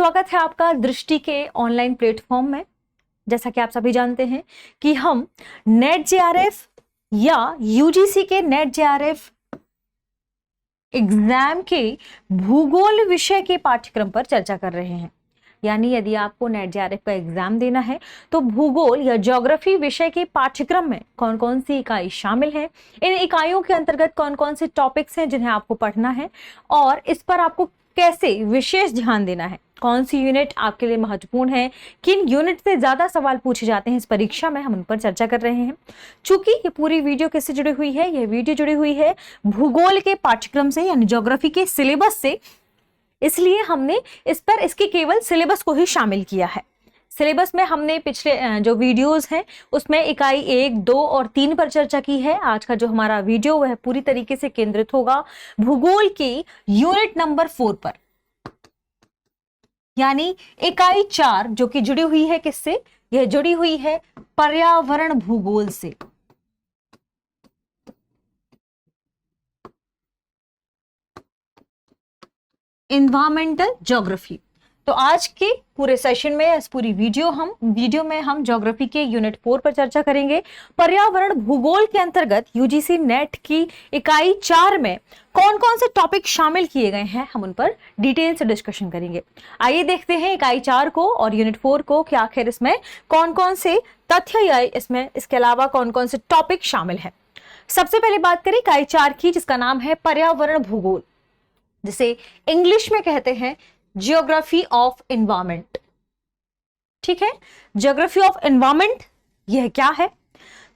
स्वागत है आपका दृष्टि के ऑनलाइन प्लेटफॉर्म में। जैसा कि आप सभी जानते हैं कि हम नेट जेआरएफ या यूजीसी के नेट जेआरएफ एग्जाम के भूगोल विषय के पाठ्यक्रम पर चर्चा कर रहे हैं। यानी यदि आपको नेट जेआरएफ का एग्जाम देना है तो भूगोल या ज्योग्राफी विषय के पाठ्यक्रम में कौन कौन सी इकाई शामिल है, इन इकाइयों के अंतर्गत कौन कौन से टॉपिक्स हैं जिन्हें आपको पढ़ना है और इस पर आपको कैसे विशेष ध्यान देना है, कौन सी यूनिट आपके लिए महत्वपूर्ण है, किन यूनिट से ज्यादा सवाल पूछे जाते हैं इस परीक्षा में, हम उन पर चर्चा कर रहे हैं। चूंकि ये पूरी वीडियो किससे जुड़ी हुई है, यह वीडियो जुड़ी हुई है भूगोल के पाठ्यक्रम से यानी ज्योग्राफी के सिलेबस से, इसलिए हमने इस पर इसके केवल सिलेबस को ही शामिल किया है। सिलेबस में हमने पिछले जो वीडियोस हैं उसमें इकाई 1, 2 और 3 पर चर्चा की है। आज का जो हमारा वीडियो वह पूरी तरीके से केंद्रित होगा भूगोल की यूनिट नंबर 4 पर, यानी इकाई 4 जो कि जुड़ी हुई है किससे, यह जुड़ी हुई है पर्यावरण भूगोल से। Environmental geography. तो आज के पूरे सेशन में, इस पूरी वीडियो में हम ज्योग्राफी के यूनिट 4 पर चर्चा करेंगे। पर्यावरण भूगोल के अंतर्गत यूजीसी नेट की इकाई 4 में कौन कौन से टॉपिक शामिल किए गए हैं, हम उन पर डिटेल से डिस्कशन करेंगे। आइए देखते हैं इकाई 4 को और यूनिट 4 को कि आखिर इसमें कौन कौन से तथ्य या इसमें इसके अलावा कौन कौन से टॉपिक शामिल है। सबसे पहले बात करें इकाई 4 की, जिसका नाम है पर्यावरण भूगोल, जिसे इंग्लिश में कहते हैं जियोग्राफी ऑफ एनवायरमेंट। ठीक है, जियोग्राफी ऑफ एनवायरमेंट यह क्या है?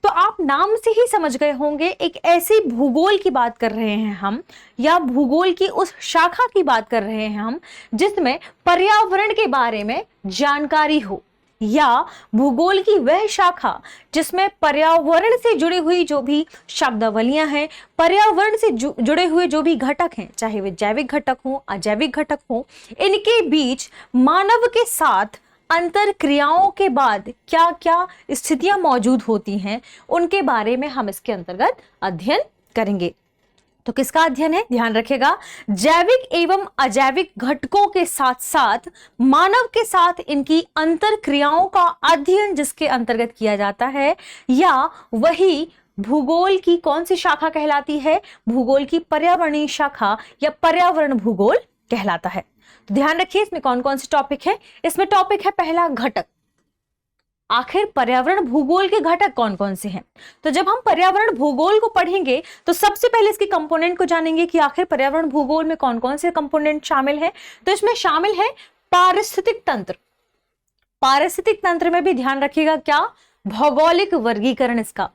तो आप नाम से ही समझ गए होंगे, एक ऐसी भूगोल की बात कर रहे हैं हम, या भूगोल की उस शाखा की बात कर रहे हैं हम जिसमें पर्यावरण के बारे में जानकारी हो, या भूगोल की वह शाखा जिसमें पर्यावरण से जुड़ी हुई जो भी शब्दावलियां हैं, पर्यावरण से जुड़े हुए जो भी घटक हैं, चाहे वे जैविक घटक हो, अजैविक घटक हो, इनके बीच मानव के साथ अंतर क्रियाओं के बाद क्या क्या स्थितियां मौजूद होती हैं, उनके बारे में हम इसके अंतर्गत अध्ययन करेंगे। तो किसका अध्ययन है, ध्यान रखिएगा, जैविक एवं अजैविक घटकों के साथ साथ मानव के साथ इनकी अंतर क्रियाओं का अध्ययन जिसके अंतर्गत किया जाता है, या वही भूगोल की कौन सी शाखा कहलाती है, भूगोल की पर्यावरणीय शाखा या पर्यावरण भूगोल कहलाता है। तो ध्यान रखिए इसमें कौन कौन से टॉपिक है। इसमें टॉपिक है पहला घटक। आखिर पर्यावरण भूगोल के घटक कौन कौन से हैं? तो जब हम पर्यावरण भूगोल को पढ़ेंगे तो सबसे पहले इसके कंपोनेंट को जानेंगे कि आखिर पर्यावरण भूगोल में कौन कौन से कंपोनेंट शामिल हैं। तो इसमें शामिल है पारिस्थितिक तंत्र। पारिस्थितिक तंत्र में भी ध्यान रखिएगा क्या, भौगोलिक वर्गीकरण इसका।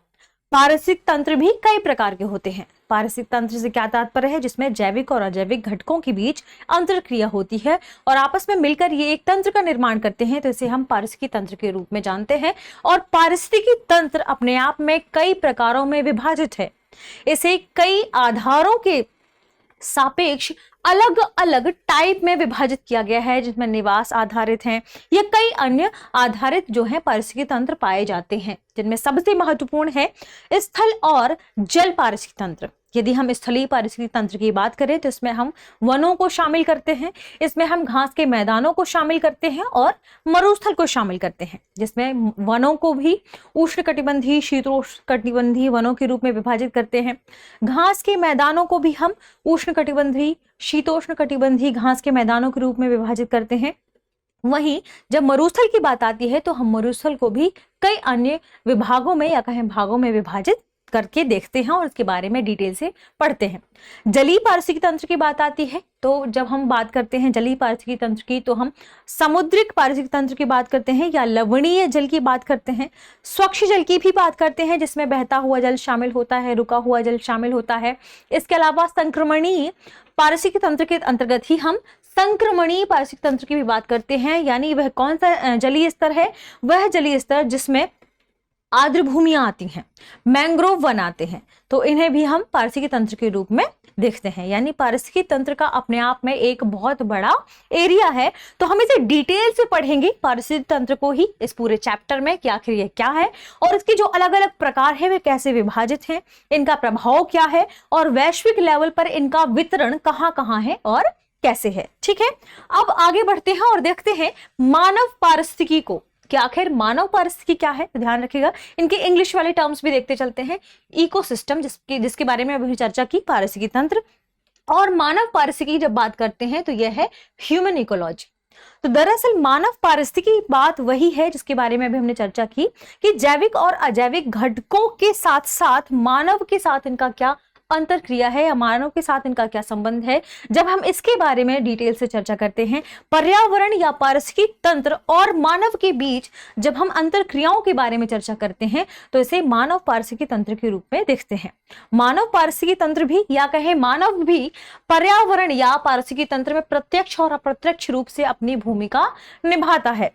पारिस्थितिक तंत्र भी कई प्रकार के होते हैं। पारिस्थितिक तंत्र से क्या तात्पर्य है, जिसमें जैविक और अजैविक घटकों के बीच अंतरक्रिया होती है और आपस में मिलकर ये एक तंत्र का निर्माण करते हैं, तो इसे हम पारिस्थितिकी तंत्र के रूप में जानते हैं। और पारिस्थितिकी तंत्र अपने आप में कई प्रकारों में विभाजित है। इसे कई आधारों के सापेक्ष अलग अलग टाइप में विभाजित किया गया है, जिसमें निवास आधारित हैं या कई अन्य आधारित जो है पारिस्थितिकी तंत्र पाए जाते हैं, जिनमें सबसे महत्वपूर्ण है स्थल और जल पारिस्थितिकी तंत्र। यदि हम स्थलीय पारिस्थितिकी तंत्र की बात करें तो इसमें हम वनों को शामिल करते हैं, इसमें हम घास के मैदानों को शामिल करते हैं और मरुस्थल को शामिल करते हैं, जिसमें वनों को भी उष्णकटिबंधीय, शीतोष्णकटिबंधीय वनों के रूप में विभाजित करते हैं। घास के मैदानों को भी हम उष्णकटिबंधीय, शीतोष्णकटिबंधीय घास के मैदानों के रूप में विभाजित करते हैं। वहीं जब मरुस्थल की बात आती है तो हम मरुस्थल को भी कई अन्य विभागों में या कहें भागों में विभाजित करके देखते हैं और इसके बारे में डिटेल से पढ़ते हैं। जलीय पारिस्थितिकी तंत्र की बात आती है तो जब हम बात करते हैं जलीय पारिस्थितिकी तंत्र की, तो हम समुद्रिक पारिस्थितिकी तंत्र की बात करते हैं या लवणीय जल की बात करते हैं, स्वच्छ जल की भी बात करते हैं जिसमें बहता हुआ जल शामिल होता है, रुका हुआ जल शामिल होता है। इसके अलावा संक्रमणीय पारिस्थितिकी तंत्र के अंतर्गत ही हम संक्रमणीय पारिस्थितिकी तंत्र की भी बात करते हैं, यानी वह कौन सा जलीय स्तर है, वह जलीय स्तर जिसमें आर्द्र भूमियां आती हैं, मैंग्रोव वन आते हैं, तो इन्हें भी हम पारिस्थितिकी तंत्र के रूप में देखते हैं। यानी पारिस्थितिकी तंत्र का अपने आप में एक बहुत बड़ा एरिया है, तो हम इसे डिटेल से पढ़ेंगे पारिस्थितिकी तंत्र को ही इस पूरे चैप्टर में कि आखिर यह क्या है और इसके जो अलग अलग प्रकार है वे कैसे विभाजित हैं, इनका प्रभाव क्या है और वैश्विक लेवल पर इनका वितरण कहाँ कहाँ है और कैसे है। ठीक है, अब आगे बढ़ते हैं और देखते हैं मानव पारिस्थितिकी को, कि आखिर मानव पारिस्थितिकी क्या है। तो ध्यान रखिएगा, इनके इंग्लिश वाले टर्म्स भी देखते चलते हैं। इकोसिस्टम जिसके बारे में अभी चर्चा की, पारिस्थितिकी तंत्र, और मानव पारिस्थितिकी जब बात करते हैं तो यह है ह्यूमन इकोलॉजी। तो दरअसल मानव पारिस्थितिकी बात वही है जिसके बारे में अभी हमने चर्चा की, कि जैविक और अजैविक घटकों के साथ साथ मानव के साथ इनका क्या अंतर क्रिया है, या मानव के साथ इनका क्या संबंध है। जब हम इसके बारे में डिटेल से चर्चा करते हैं, पर्यावरण या पारिस्थितिकी तंत्र और मानव के बीच जब हम अंतर क्रियाओं के बारे में चर्चा करते हैं तो इसे मानव पारिस्थितिकी तंत्र के रूप में देखते हैं। मानव पारिस्थितिकी तंत्र भी, या कहे मानव भी, पर्यावरण या पारिस्थितिकी तंत्र में प्रत्यक्ष और अप्रत्यक्ष रूप से अपनी भूमिका निभाता है,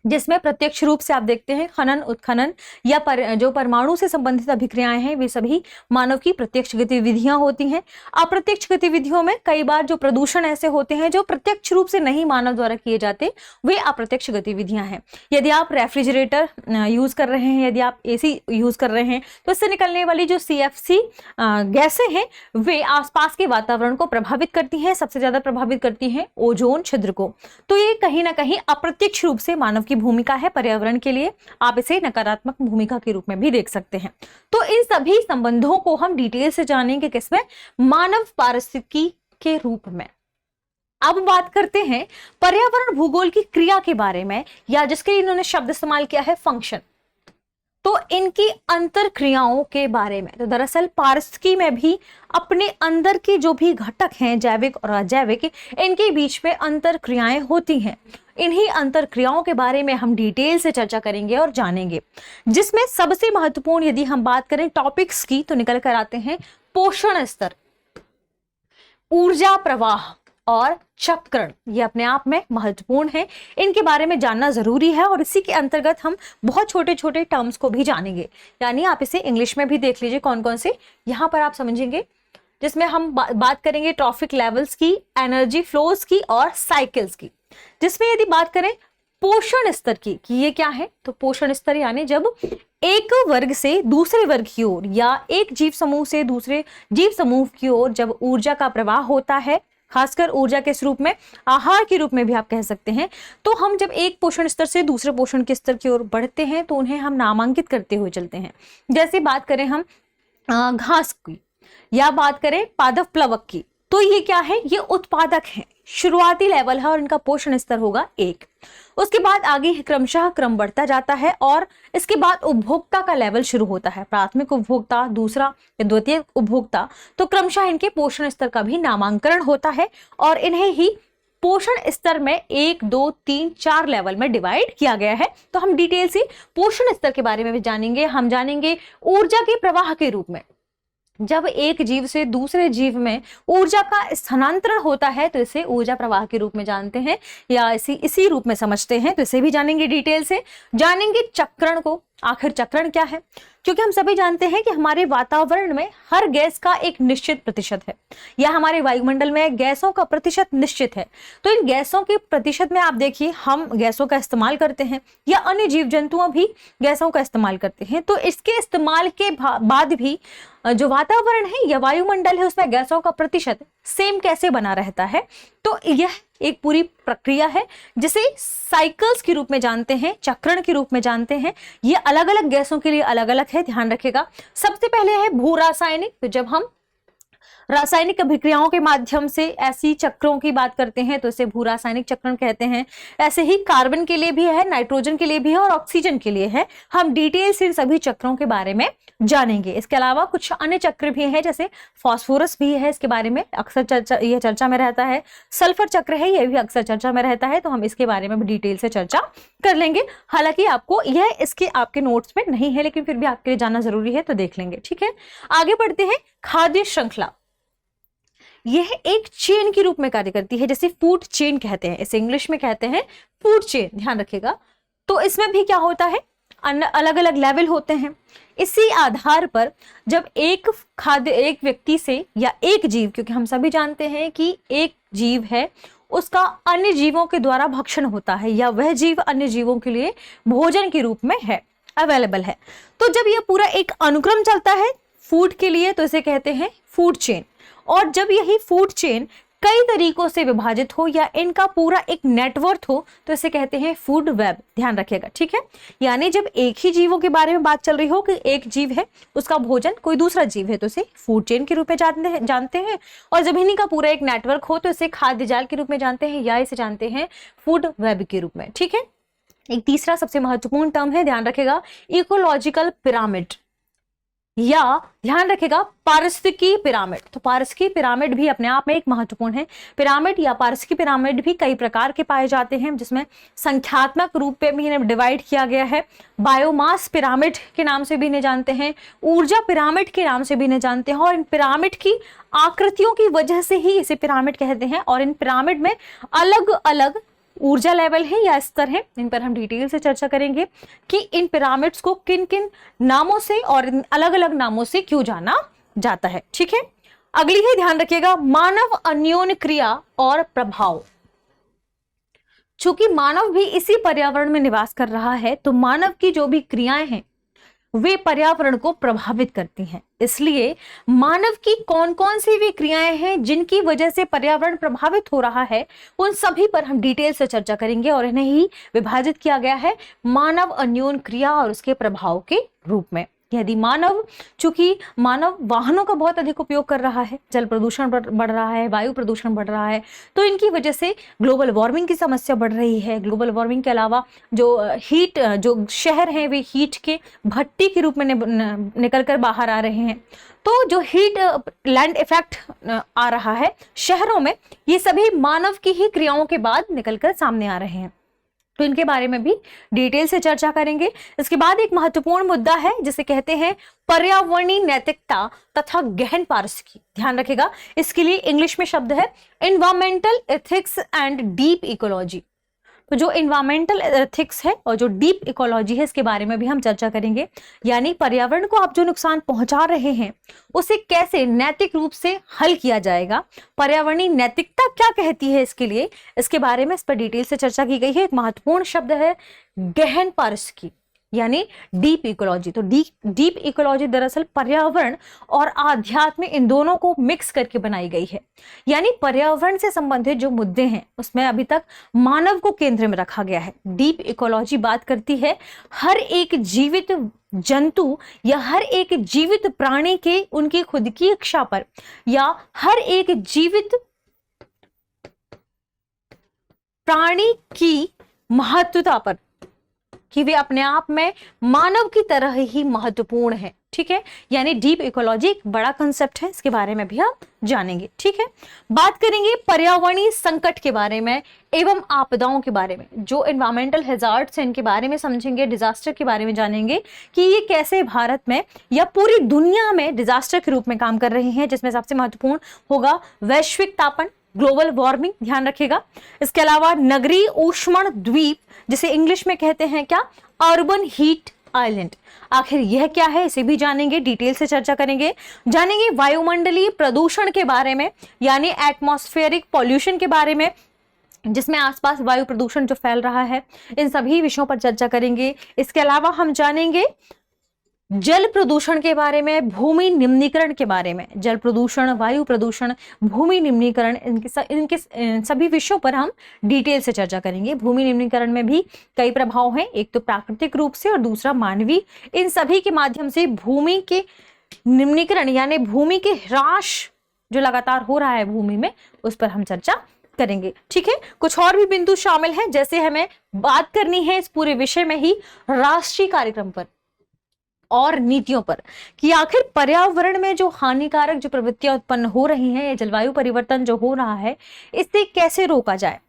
जिसमें प्रत्यक्ष रूप से आप देखते हैं खनन, उत्खनन या जो परमाणु से संबंधित अभिक्रियाएं हैं वे सभी मानव की प्रत्यक्ष गतिविधियां होती हैं। अप्रत्यक्ष गतिविधियों में कई बार जो प्रदूषण ऐसे होते हैं जो प्रत्यक्ष रूप से नहीं मानव द्वारा किए जाते, वे अप्रत्यक्ष गतिविधियां हैं। यदि आप रेफ्रिजरेटर यूज कर रहे हैं, यदि आप एसी यूज कर रहे हैं, तो इससे निकलने वाली जो CFC गैसें हैं वे आसपास के वातावरण को प्रभावित करती हैं। सबसे ज्यादा प्रभावित करती हैं ओजोन छिद्र को। तो ये कहीं ना कहीं अप्रत्यक्ष रूप से मानव भूमिका है पर्यावरण के लिए। आप इसे नकारात्मक भूमिका के रूप में भी देख सकते हैं। तो इन सभी संबंधों को हम डिटेल से जानेंगे किसमें, मानव पारिस्थितिकी के रूप में। अब बात करते हैं पर्यावरण भूगोल की क्रिया के बारे में, या जिसके लिए इन्होंने शब्द इस्तेमाल किया है फंक्शन। तो इनकी अंतर क्रियाओं के बारे में, तो दरअसल पारिस्थितिकी में भी अपने अंदर के जो भी घटक हैं जैविक और अजैविक, इनके बीच में अंतर क्रियाएं होती हैं। इन्हीं अंतर क्रियाओं के बारे में हम डिटेल से चर्चा करेंगे और जानेंगे, जिसमें सबसे महत्वपूर्ण यदि हम बात करें टॉपिक्स की तो निकल कर आते हैं पोषण स्तर, ऊर्जा प्रवाह और चक्रण। ये अपने आप में महत्वपूर्ण है, इनके बारे में जानना जरूरी है। और इसी के अंतर्गत हम बहुत छोटे छोटे टर्म्स को भी जानेंगे, यानी आप इसे इंग्लिश में भी देख लीजिए कौन कौन से यहाँ पर आप समझेंगे, जिसमें हम बात करेंगे ट्रॉफिक लेवल्स की, एनर्जी फ्लोज की और साइकिल्स की। जिसमें यदि बात करें पोषण स्तर की, कि ये क्या है, तो पोषण स्तर यानी जब एक वर्ग से दूसरे वर्ग की ओर या एक जीव समूह से दूसरे जीव समूह की ओर जब ऊर्जा का प्रवाह होता है, खासकर ऊर्जा के स्वरूप में, आहार के रूप में भी आप कह सकते हैं, तो हम जब एक पोषण स्तर से दूसरे पोषण के स्तर की ओर बढ़ते हैं तो उन्हें हम नामांकित करते हुए चलते हैं। जैसे बात करें हम घास की या बात करें पादप प्लवक की, तो ये क्या है, ये उत्पादक हैं, शुरुआती लेवल है और इनका पोषण स्तर होगा 1। उसके बाद आगे क्रमशः क्रम बढ़ता जाता है और इसके बाद उपभोक्ता का लेवल शुरू होता है, प्राथमिक उपभोक्ता, दूसरा या द्वितीय उपभोक्ता। तो क्रमशः इनके पोषण स्तर का भी नामांकन होता है और इन्हें ही पोषण स्तर में 1, 2, 3, 4 लेवल में डिवाइड किया गया है। तो हम डिटेल से पोषण स्तर के बारे में भी जानेंगे। हम जानेंगे ऊर्जा के प्रवाह के रूप में, जब एक जीव से दूसरे जीव में ऊर्जा का स्थानांतरण होता है तो इसे ऊर्जा प्रवाह के रूप में जानते हैं या इसी रूप में समझते हैं, तो इसे भी जानेंगे डिटेल से। जानेंगे चक्रण को, आखिर चक्रण क्या है, क्योंकि हम सभी जानते हैं कि हमारे वातावरण में हर गैस का एक निश्चित प्रतिशत है, या हमारे वायुमंडल में गैसों का प्रतिशत निश्चित है। तो इन गैसों के प्रतिशत में आप देखिए, हम गैसों का इस्तेमाल करते हैं या अन्य जीव जंतुओं भी गैसों का इस्तेमाल करते हैं। तो इसके इस्तेमाल के बाद भी जो वातावरण है या वायुमंडल है उसमें गैसों का प्रतिशत सेम कैसे बना रहता है, तो यह एक पूरी प्रक्रिया है जिसे साइकिल्स के रूप में जानते हैं, चक्रण के रूप में जानते हैं। ये अलग अलग गैसों के लिए अलग अलग है, ध्यान रखिएगा। सबसे पहले है भू रासायनिक, तो जब हम रासायनिक अभिक्रियाओं के माध्यम से ऐसी चक्रों की बात करते हैं तो इसे भू रासायनिक चक्रण कहते हैं। ऐसे ही कार्बन के लिए भी है, नाइट्रोजन के लिए भी है और ऑक्सीजन के लिए है। हम डिटेल से इन सभी चक्रों के बारे में जानेंगे। इसके अलावा कुछ अन्य चक्र भी हैं, जैसे फास्फोरस भी है, इसके बारे में अक्सर चर्चा में रहता है। सल्फर चक्र है, यह भी अक्सर चर्चा में रहता है, तो हम इसके बारे में भी डिटेल से चर्चा कर लेंगे। हालांकि आपको यह इसके आपके नोट्स में नहीं है, लेकिन फिर भी आपके लिए जानना जरूरी है, तो देख लेंगे। ठीक है, आगे बढ़ते हैं। खाद्य श्रृंखला, यह एक चेन के रूप में कार्य करती है, जैसे फूड चेन कहते हैं, इसे इंग्लिश में कहते हैं फूड चेन, ध्यान रखिएगा। तो इसमें भी क्या होता है, अलग अलग लेवल होते हैं। इसी आधार पर जब एक व्यक्ति से या एक जीव, क्योंकि हम सभी जानते हैं कि एक जीव है उसका अन्य जीवों के द्वारा भक्षण होता है, या वह जीव अन्य जीवों के लिए भोजन के रूप में है, अवेलेबल है। तो जब यह पूरा एक अनुक्रम चलता है फूड के लिए तो इसे कहते हैं फूड चेन। और जब यही फूड चेन कई तरीकों से विभाजित हो या इनका पूरा एक नेटवर्क हो तो इसे कहते हैं फूड वेब। ध्यान रखिएगा, ठीक है। यानी जब एक ही जीवों के बारे में बात चल रही हो कि एक जीव है, उसका भोजन कोई दूसरा जीव है, तो इसे फूड चेन के रूप में जानते हैं। और जब इन्हीं का पूरा एक नेटवर्क हो तो इसे खाद्य जाल के रूप में जानते हैं या इसे जानते हैं फूड वेब के रूप में, ठीक है। एक तीसरा सबसे महत्वपूर्ण टर्म है, ध्यान रखेगा, इकोलॉजिकल पिरामिड, या ध्यान रखेगा पारिस्थितिकी पिरामिड। तो पारिस्थितिकी पिरामिड भी अपने आप में एक महत्वपूर्ण है। पिरामिड या पारिस्थितिकी पिरामिड भी कई प्रकार के पाए जाते हैं, जिसमें संख्यात्मक रूप में भी इन्हें डिवाइड किया गया है। बायोमास पिरामिड के नाम से भी इन्हें जानते हैं, ऊर्जा पिरामिड के नाम से भी इन्हें जानते हैं, और इन पिरामिड की आकृतियों की वजह से ही इसे पिरामिड कहते हैं। और इन पिरामिड में अलग अलग ऊर्जा लेवल है या स्तर है, इन पर हम डिटेल से चर्चा करेंगे कि इन पिरामिड्स को किन किन नामों से और अलग अलग नामों से क्यों जाना जाता है, ठीक है। अगली है, ध्यान रखिएगा, मानव अन्योन्य क्रिया और प्रभाव। चूंकि मानव भी इसी पर्यावरण में निवास कर रहा है, तो मानव की जो भी क्रियाएं हैं वे पर्यावरण को प्रभावित करती हैं। इसलिए मानव की कौन कौन सी वे क्रियाएं हैं जिनकी वजह से पर्यावरण प्रभावित हो रहा है, उन सभी पर हम डिटेल से चर्चा करेंगे। और इन्हें ही विभाजित किया गया है मानव अन्योन्य क्रिया और उसके प्रभाव के रूप में। यदि मानव, चूंकि मानव वाहनों का बहुत अधिक उपयोग कर रहा है, जल प्रदूषण बढ़ रहा है, वायु प्रदूषण बढ़ रहा है, तो इनकी वजह से ग्लोबल वार्मिंग की समस्या बढ़ रही है। ग्लोबल वार्मिंग के अलावा जो शहर हैं वे हीट के भट्टी के रूप में निकल कर बाहर आ रहे हैं। तो जो हीट लैंड इफेक्ट आ रहा है शहरों में, ये सभी मानव की ही क्रियाओं के बाद निकलकर सामने आ रहे हैं। तो इनके बारे में भी डिटेल से चर्चा करेंगे। इसके बाद एक महत्वपूर्ण मुद्दा है जिसे कहते हैं पर्यावरणीय नैतिकता तथा गहन पारिस्थितिकी। ध्यान रखेगा, इसके लिए इंग्लिश में शब्द है environmental ethics and deep ecology. तो जो एनवायरमेंटल एथिक्स है और जो डीप इकोलॉजी है, इसके बारे में भी हम चर्चा करेंगे। यानी पर्यावरण को आप जो नुकसान पहुंचा रहे हैं उसे कैसे नैतिक रूप से हल किया जाएगा, पर्यावरणीय नैतिकता क्या कहती है इसके लिए, इसके बारे में इस पर डिटेल से चर्चा की गई है। एक महत्वपूर्ण शब्द है गहन पारिस्थितिकी यानी डीप इकोलॉजी। तो डीप इकोलॉजी दरअसल पर्यावरण और आध्यात्म इन दोनों को मिक्स करके बनाई गई है। यानी पर्यावरण से संबंधित जो मुद्दे हैं उसमें अभी तक मानव को केंद्र में रखा गया है। डीप इकोलॉजी बात करती है हर एक जीवित जंतु या हर एक जीवित प्राणी के उनकी खुद की इच्छा पर, या हर एक जीवित प्राणी की महत्वता पर कि वे अपने आप में मानव की तरह ही महत्वपूर्ण है, ठीक है। यानी डीप इकोलॉजी एक बड़ा कंसेप्ट है, इसके बारे में भी हम जानेंगे, ठीक है। बात करेंगे पर्यावरणीय संकट के बारे में एवं आपदाओं के बारे में, जो एनवायरमेंटल हैजार्ड्स हैं इनके बारे में समझेंगे, डिजास्टर के बारे में जानेंगे कि ये कैसे भारत में या पूरी दुनिया में डिजास्टर के रूप में काम कर रहे हैं, जिसमें सबसे महत्वपूर्ण होगा वैश्विक तापन, ग्लोबल वार्मिंग, ध्यान रखिएगा। इसके अलावा नगरीय ऊष्मण द्वीप, जिसे इंग्लिश में कहते हैं क्या, अर्बन हीट आइलैंड। आखिर यह क्या है इसे भी जानेंगे, डिटेल से चर्चा करेंगे। जानेंगे वायुमंडलीय प्रदूषण के बारे में, यानी एटमॉस्फेरिक पॉल्यूशन के बारे में, जिसमें आसपास वायु प्रदूषण जो फैल रहा है, इन सभी विषयों पर चर्चा करेंगे। इसके अलावा हम जानेंगे जल प्रदूषण के बारे में, भूमि निम्नीकरण के बारे में। जल प्रदूषण, वायु प्रदूषण, भूमि निम्नीकरण, इनके सभी विषयों पर हम डिटेल से चर्चा करेंगे। भूमि निम्नीकरण में भी कई प्रभाव हैं, एक तो प्राकृतिक रूप से और दूसरा मानवीय। इन सभी के माध्यम से भूमि के निम्नीकरण यानी भूमि के ह्रास जो लगातार हो रहा है भूमि में, उस पर हम चर्चा करेंगे, ठीक है। कुछ और भी बिंदु शामिल हैं, जैसे हमें बात करनी है इस पूरे विषय में ही राष्ट्रीय कार्यक्रम पर और नीतियों पर, कि आखिर पर्यावरण में जो हानिकारक जो प्रवृत्तियां उत्पन्न हो रही हैं, या जलवायु परिवर्तन जो हो रहा है, इससे कैसे रोका जाए।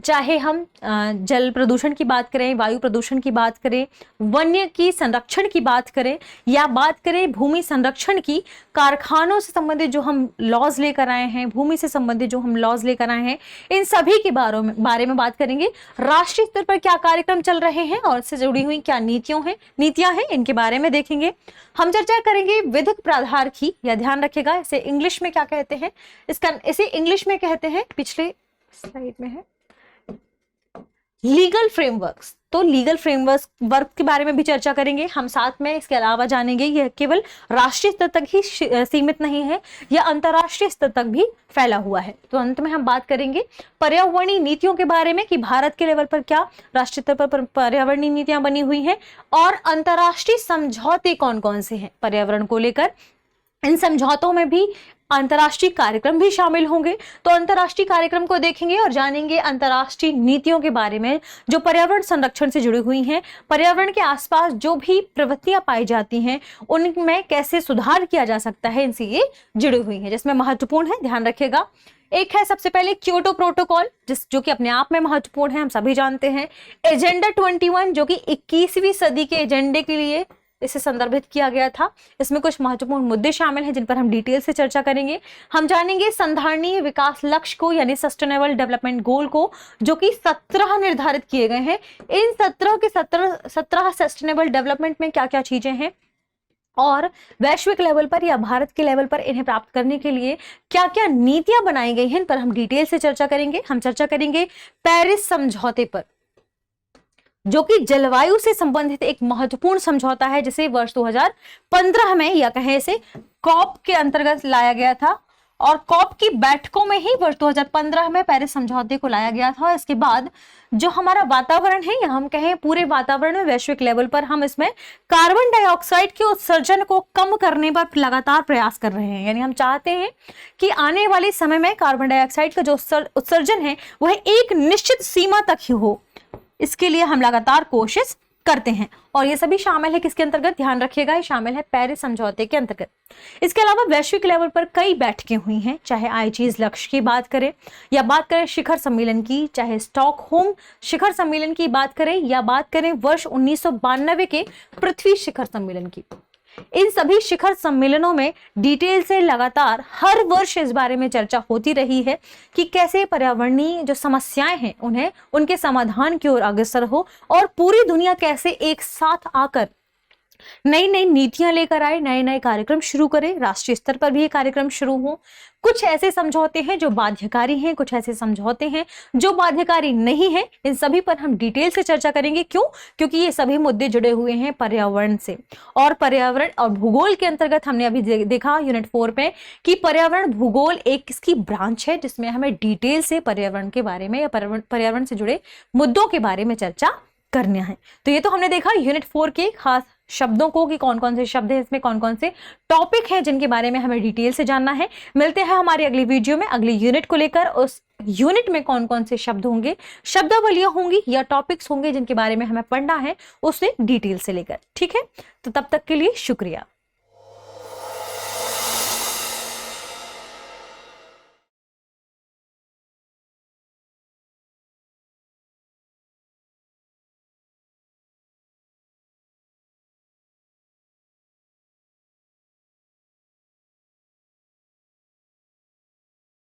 चाहे हम जल प्रदूषण की बात करें, वायु प्रदूषण की बात करें, वन्य की संरक्षण की बात करें, या बात करें भूमि संरक्षण की, कारखानों से संबंधित जो हम लॉज लेकर आए हैं, भूमि से संबंधित जो हम लॉज लेकर आए हैं, इन सभी के बारे में बात करेंगे। राष्ट्रीय स्तर पर क्या कार्यक्रम चल रहे हैं और इससे जुड़ी हुई क्या नीतियां हैं, इनके बारे में देखेंगे। हम चर्चा करेंगे विधिक प्राधिकार की, या ध्यान रखिएगा इसे इंग्लिश में क्या कहते हैं, इसे इंग्लिश में कहते हैं, पिछले स्लाइड में है, लीगल फ्रेमवर्क्स, तो लीगल फ्रेमवर्क के बारे में भी चर्चा करेंगे हम साथ में। इसके अलावा जानेंगे यह केवल राष्ट्रीय स्तर तक ही सीमित नहीं है, यह अंतर्राष्ट्रीय स्तर तक भी फैला हुआ है। तो अंत में हम बात करेंगे पर्यावरणीय नीतियों के बारे में कि भारत के लेवल पर क्या राष्ट्रीय स्तर पर पर्यावरणीय नीतियां बनी हुई हैं और अंतर्राष्ट्रीय समझौते कौन कौन से हैं पर्यावरण को लेकर। इन समझौतों में भी अंतर्राष्ट्रीय कार्यक्रम भी शामिल होंगे, तो अंतर्राष्ट्रीय कार्यक्रम को देखेंगे और जानेंगे अंतर्राष्ट्रीय नीतियों के बारे में जो पर्यावरण संरक्षण से जुड़ी हुई हैं, पर्यावरण के आसपास जो भी प्रवृत्तियां पाई जाती हैं उनमें कैसे सुधार किया जा सकता है, इनसे ये जुड़ी हुई हैं, जिसमें महत्वपूर्ण है, ध्यान रखिएगा। एक है सबसे पहले क्योटो प्रोटोकॉल, जो कि अपने आप में महत्वपूर्ण है, हम सभी जानते हैं। एजेंडा 21 जो कि 21वीं सदी के एजेंडे के लिए इसे संदर्भित किया गया था। इसमें कुछ महत्वपूर्ण मुद्दे शामिल हैं जिन पर हम डिटेल से चर्चा करेंगे। हम जानेंगे संधारणीय विकास लक्ष्य को यानी सस्टेनेबल डेवलपमेंट गोल को, जो कि 17 निर्धारित किए गए हैं। इन 17 सस्टेनेबल डेवलपमेंट में क्या क्या चीजें हैं और वैश्विक लेवल पर या भारत के लेवल पर इन्हें प्राप्त करने के लिए क्या क्या नीतियां बनाई गई हैं, इन पर हम डिटेल से चर्चा करेंगे। हम चर्चा करेंगे पेरिस समझौते पर, जो कि जलवायु से संबंधित एक महत्वपूर्ण समझौता है, जिसे वर्ष 2015 में या कहें इसे कॉप के अंतर्गत लाया गया था और कॉप की बैठकों में ही वर्ष 2015 में पेरिस समझौते को लाया गया था। इसके बाद जो हमारा वातावरण है या हम कहें पूरे वातावरण में वैश्विक लेवल पर हम इसमें कार्बन डाइऑक्साइड के उत्सर्जन को कम करने पर लगातार प्रयास कर रहे हैं, यानी हम चाहते हैं कि आने वाले समय में कार्बन डाइऑक्साइड का जो उत्सर्जन है वह एक निश्चित सीमा तक ही हो, इसके लिए हम लगातार कोशिश करते हैं। और ये सभी शामिल है किसके अंतर्गत, ध्यान रखिएगा, ये शामिल है पेरिस समझौते के अंतर्गत। इसके अलावा वैश्विक लेवल पर कई बैठकें हुई हैं, चाहे आईचीज लक्ष्य की बात करें या बात करें शिखर सम्मेलन की, चाहे स्टॉकहोम शिखर सम्मेलन की बात करें या बात करें वर्ष 1992 के पृथ्वी शिखर सम्मेलन की। इन सभी शिखर सम्मेलनों में डिटेल से लगातार हर वर्ष इस बारे में चर्चा होती रही है कि कैसे पर्यावरणीय जो समस्याएं हैं उन्हें उनके समाधान की ओर अग्रसर हो और पूरी दुनिया कैसे एक साथ आकर नई नई नीतियां लेकर आए, नए नए कार्यक्रम शुरू करें, राष्ट्रीय स्तर पर भी ये कार्यक्रम शुरू हो। कुछ ऐसे समझौते हैं जो बाध्यकारी हैं, कुछ ऐसे समझौते हैं जो बाध्यकारी नहीं हैं। इन सभी पर हम डिटेल से चर्चा करेंगे। क्यों? क्योंकि ये सभी मुद्दे जुड़े हुए हैं पर्यावरण से, और पर्यावरण और भूगोल के अंतर्गत हमने अभी देखा यूनिट 4 में कि पर्यावरण भूगोल एक इसकी ब्रांच है जिसमें हमें डिटेल से पर्यावरण के बारे में या पर्यावरण से जुड़े मुद्दों के बारे में चर्चा करना है। तो ये तो हमने देखा यूनिट 4 के खास शब्दों को कि कौन कौन से शब्द हैं, इसमें कौन कौन से टॉपिक हैं जिनके बारे में हमें डिटेल से जानना है। मिलते हैं हमारी अगली वीडियो में अगली यूनिट को लेकर। उस यूनिट में कौन कौन से शब्द होंगे, शब्दावलियां होंगी या टॉपिक्स होंगे जिनके बारे में हमें पढ़ना है, उसे डिटेल से लेकर। ठीक है, तो तब तक के लिए शुक्रिया।